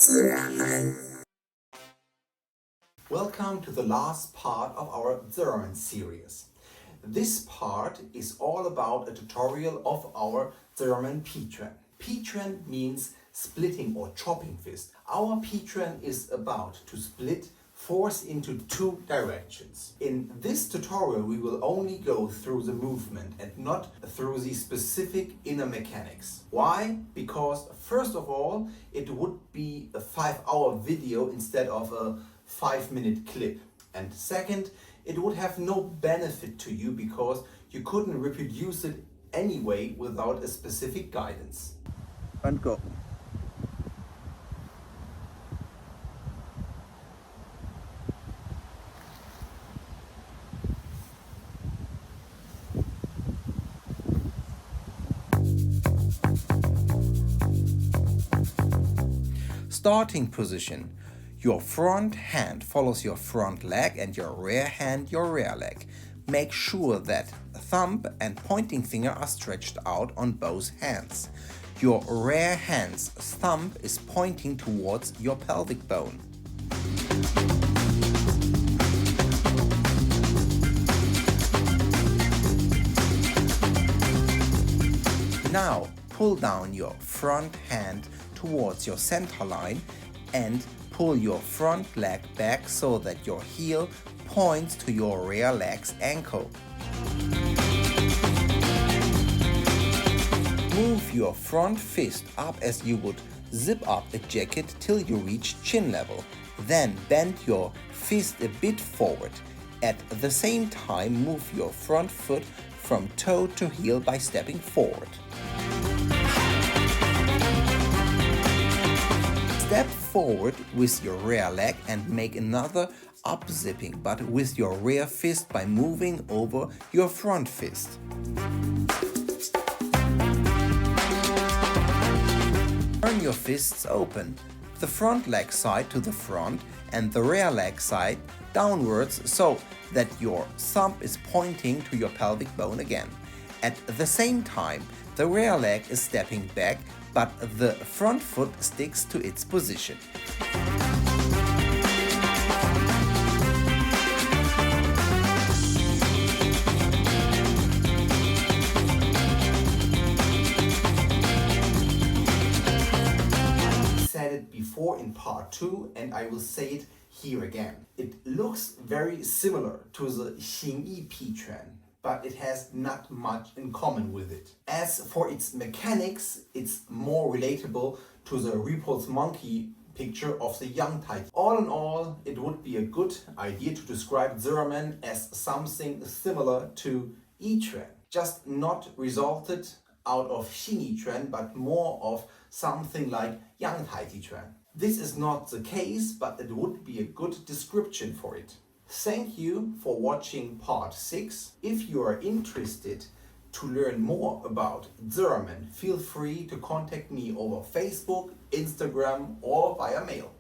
Ziranmen. Welcome to the last part of our Ziranmen series. This part is all about a tutorial of our Ziranmen Pi Quan. Pi Quan means splitting or chopping fist. Our Pi Quan is about to split force into two directions. In this tutorial we will only go through the movement and not through the specific inner mechanics. Why? Because first of all it would be a 5-hour video instead of a 5-minute clip. And second, it would have no benefit to you because you couldn't reproduce it anyway without a specific guidance. And go. Starting position. Your front hand follows your front leg and your rear hand your rear leg. Make sure that thumb and pointing finger are stretched out on both hands. Your rear hand's thumb is pointing towards your pelvic bone. Now pull down your front hand towards your center line and pull your front leg back so that your heel points to your rear leg's ankle. Move your front fist up as you would zip up a jacket till you reach chin level. Then bend your fist a bit forward. At the same time, move your front foot from toe to heel by stepping forward. Step forward with your rear leg and make another up-zipping, but with your rear fist by moving over your front fist. Turn your fists open, the front leg side to the front and the rear leg side downwards so that your thumb is pointing to your pelvic bone again. At the same time, the rear leg is stepping back, but the front foot sticks to its position. I said it before in part 2 and I will say it here again. It looks very similar to the Xingyi Pi Quan, but it has not much in common with it. As for its mechanics, it's more relatable to the repulse monkey picture of the young type. All in all, it would be a good idea to describe Ziranmen as something similar to Yi Quan, just not resulted out of Xingyi Quan, but more of something like Yang Tai Quan. This is not the case, but it would be a good description for it. Thank you for watching part 6. If you are interested to learn more about Ziranmen, feel free to contact me over Facebook, Instagram or via mail.